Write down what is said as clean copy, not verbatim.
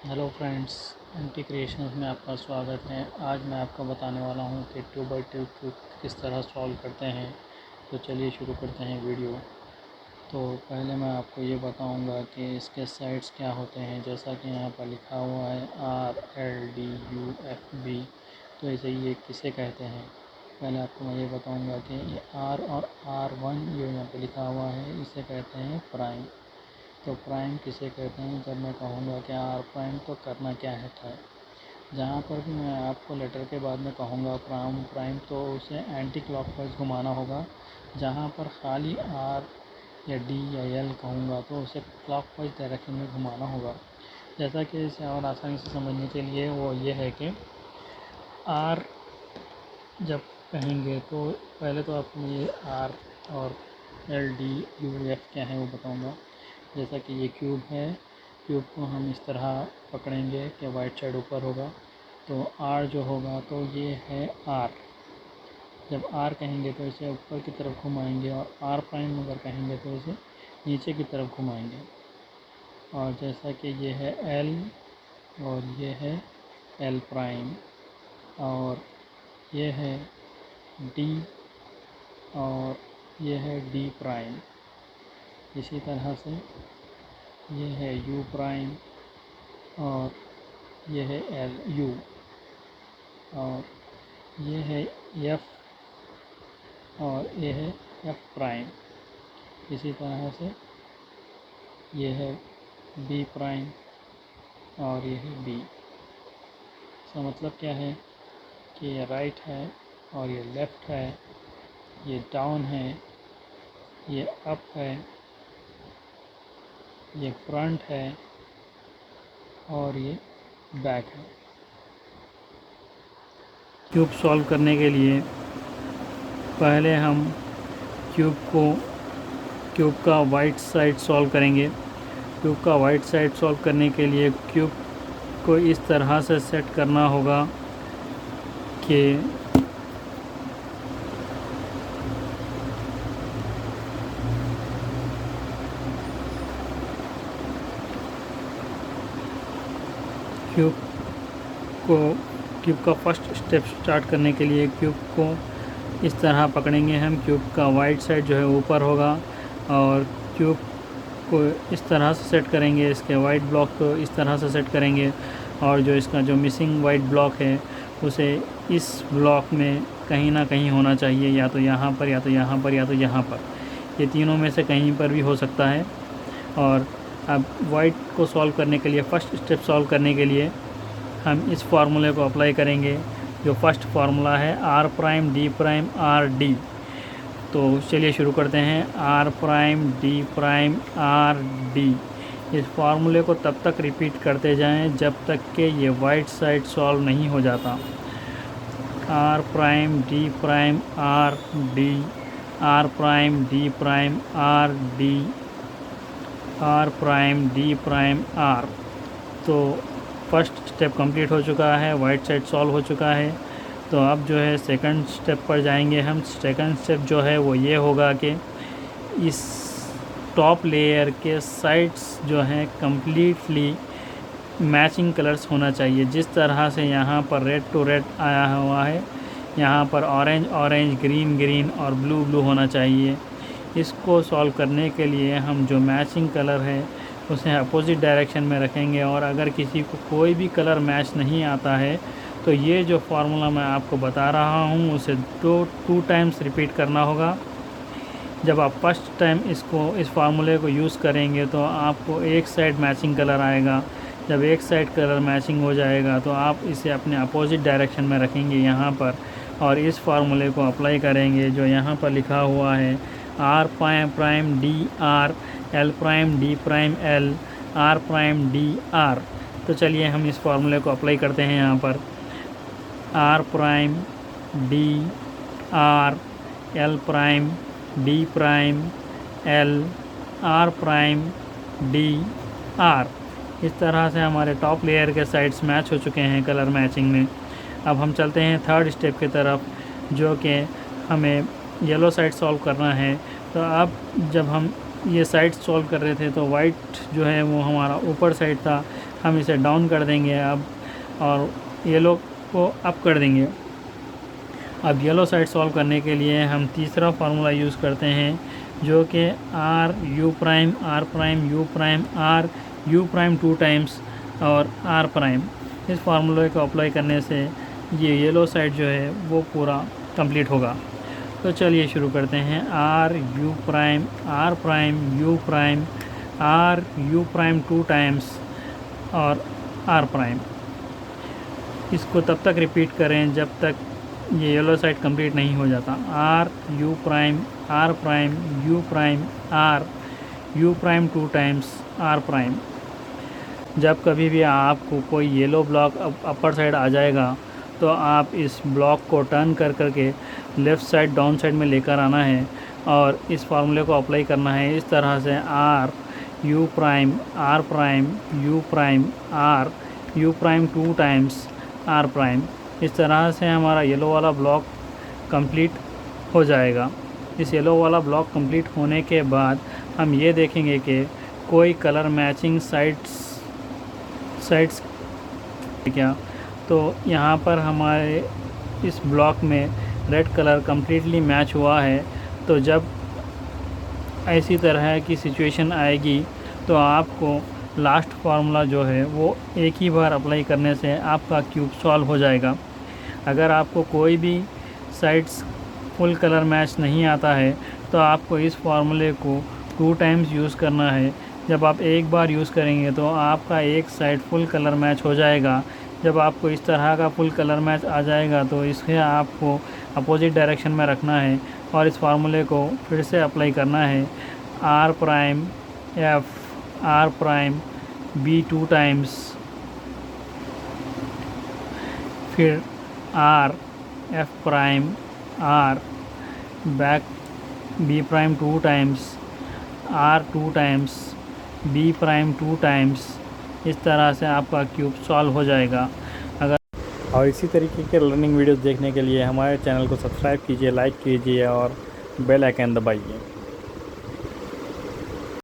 Hello friends, anti creations में आपका स्वागत है। आज मैं आपको बताने वाला हूँ कि 2x2 क्यूब किस तरह सॉल्व करते हैं। तो चलिए शुरू करते हैं वीडियो। तो पहले मैं आपको ये बताऊँगा कि इसके साइड्स क्या होते हैं। जैसा कि यहाँ पर लिखा हुआ है RLDUFB, तो इसे ये किसे कहते हैं। पहले आपको मैं ये बताऊँगा कि ये R और R1 जो यहाँ पर लिखा हुआ है इसे कहते हैं प्राइम। तो प्राइम किसे कहते हैं। जब मैं कहूँगा कि आर प्राइम तो करना क्या है। जहाँ पर भी मैं आपको लेटर के बाद में कहूँगा प्राइम तो उसे एंटी क्लॉकवाइज घुमाना होगा। जहाँ पर खाली आर या डी या एल कहूँगा तो उसे क्लॉकवाइज डायरेक्शन में घुमाना होगा। जैसा कि इसे और आसानी से समझने के लिए वो ये है कि आर जब कहेंगे तो पहले तो आपको ये आर और एल डी यू एफ क्या है वो बताऊँगा। जैसा कि ये क्यूब है, क्यूब को हम इस तरह पकड़ेंगे कि वाइट साइड ऊपर होगा। तो आर जो होगा तो ये है आर। जब आर कहेंगे तो इसे ऊपर की तरफ घुमाएंगे, और आर प्राइम अगर कहेंगे तो इसे नीचे की तरफ घुमाएंगे। और जैसा कि ये है एल और ये है एल प्राइम, और ये है डी और ये है डी प्राइम। इसी तरह से ये है यू प्राइम और ये है एल यू, और ये है एफ और ये है एफ प्राइम। इसी तरह से ये है बी प्राइम और ये है बी। इसका मतलब क्या है कि ये राइट है और ये लेफ़्ट है, ये डाउन है, ये अप है, ये फ्रंट है और ये बैक है। क्यूब सॉल्व करने के लिए पहले हम क्यूब का वाइट साइड सॉल्व करेंगे। क्यूब का वाइट साइड सॉल्व करने के लिए क्यूब को इस तरह से सेट करना होगा कि क्यूब का फर्स्ट स्टेप स्टार्ट करने के लिए क्यूब को इस तरह पकड़ेंगे हम। क्यूब का वाइट साइड जो है ऊपर होगा, और क्यूब को इस तरह से सेट करेंगे। इसके वाइट ब्लॉक को इस तरह से सेट करेंगे, और जो इसका जो मिसिंग वाइट ब्लॉक है उसे इस ब्लॉक में कहीं ना कहीं होना चाहिए, या तो यहाँ पर, या तो यहाँ पर, या तो यहाँ पर। ये तीनों में से कहीं पर भी हो सकता है। और अब वाइट को सॉल्व करने के लिए, फर्स्ट स्टेप सॉल्व करने के लिए हम इस फार्मूले को अप्लाई करेंगे। जो फर्स्ट फार्मूला है R prime D prime R D. तो चलिए शुरू करते हैं। R prime D prime R D. इस फार्मूले को तब तक रिपीट करते जाएं जब तक कि ये वाइट साइड सॉल्व नहीं हो जाता। R prime D prime R D, R prime D prime R D, R prime D prime R. तो फर्स्ट स्टेप कंप्लीट हो चुका है, वाइट साइड सॉल्व हो चुका है। तो अब जो है सेकंड स्टेप पर जाएंगे हम। सेकंड स्टेप जो है वो ये होगा कि इस टॉप लेयर के साइड्स जो हैं कम्प्लीटली मैचिंग कलर्स होना चाहिए। जिस तरह से यहाँ पर रेड टू रेड आया हुआ है, यहाँ पर ऑरेंज ऑरेंज, ग्रीन ग्रीन और ब्लू ब्लू होना चाहिए। इसको सॉल्व करने के लिए हम जो मैचिंग कलर है उसे अपोजिट डायरेक्शन में रखेंगे। और अगर किसी को कोई भी कलर मैच नहीं आता है तो ये जो फार्मूला मैं आपको बता रहा हूँ उसे टू टाइम्स रिपीट करना होगा। जब आप फर्स्ट टाइम इस फार्मूले को यूज़ करेंगे तो आपको एक साइड मैचिंग कलर आएगा। जब एक साइड कलर मैचिंग हो जाएगा तो आप इसे अपने अपोजिट डायरेक्शन में रखेंगे यहाँ पर, और इस फार्मूले को अप्लाई करेंगे जो यहाँ पर लिखा हुआ है R prime D R, L prime D prime L, R prime D R. तो चलिए हम इस फार्मूले को अप्लाई करते हैं यहाँ पर। R prime D R, L prime D prime L, R prime D R. इस तरह से हमारे टॉप लेयर के साइड्स मैच हो चुके हैं कलर मैचिंग में। अब हम चलते हैं थर्ड स्टेप की तरफ, जो कि हमें येलो साइड सॉल्व करना है। तो अब जब हम ये साइड सॉल्व कर रहे थे तो वाइट जो है वो हमारा ऊपर साइड था, हम इसे डाउन कर देंगे अब, और येलो को अप कर देंगे। अब येलो साइड सॉल्व करने के लिए हम तीसरा फार्मूला यूज़ करते हैं, जो कि R U prime R prime U prime R U prime 2 times और आर प्राइम। इस फार्मूले को अप्लाई करने से ये येलो साइड जो है वो पूरा कंप्लीट होगा। तो चलिए शुरू करते हैं। R U prime U prime R U prime 2 times और आर प्राइम। इसको तब तक रिपीट करें जब तक ये येलो साइड कंप्लीट नहीं हो जाता। R U prime U prime R U prime 2 times R prime. जब कभी भी आपको कोई येलो ब्लॉक अपर साइड आ जाएगा तो आप इस ब्लॉक को टर्न कर करके लेफ़्ट साइड डाउन साइड में लेकर आना है और इस फार्मूले को अप्लाई करना है इस तरह से। R U prime U prime R U prime 2 times R prime. इस तरह से हमारा येलो वाला ब्लॉक कंप्लीट हो जाएगा। इस येलो वाला ब्लॉक कंप्लीट होने के बाद हम ये देखेंगे कि कोई कलर मैचिंग साइड्स क्या। तो यहाँ पर हमारे इस ब्लॉक में रेड कलर कम्प्लीटली मैच हुआ है। तो जब ऐसी तरह की सिचुएशन आएगी तो आपको लास्ट फार्मूला जो है वो एक ही बार अप्लाई करने से आपका क्यूब सॉल्व हो जाएगा। अगर आपको कोई भी साइड्स फुल कलर मैच नहीं आता है तो आपको इस फार्मूले को 2 टाइम्स यूज़ करना है। जब आप एक बार यूज़ करेंगे तो आपका एक साइड फुल कलर मैच हो जाएगा। जब आपको इस तरह का फुल कलर मैच आ जाएगा तो इसे आपको अपोजिट डायरेक्शन में रखना है और इस फार्मूले को फिर से अप्लाई करना है। R prime F R prime B 2 times, फिर R F prime R back B prime 2 times R 2 times B prime 2 times. इस तरह से आपका क्यूब सॉल्व हो जाएगा। और इसी तरीके के लर्निंग वीडियोस देखने के लिए हमारे चैनल को सब्सक्राइब कीजिए, लाइक कीजिए और बेल आइकन दबाइए।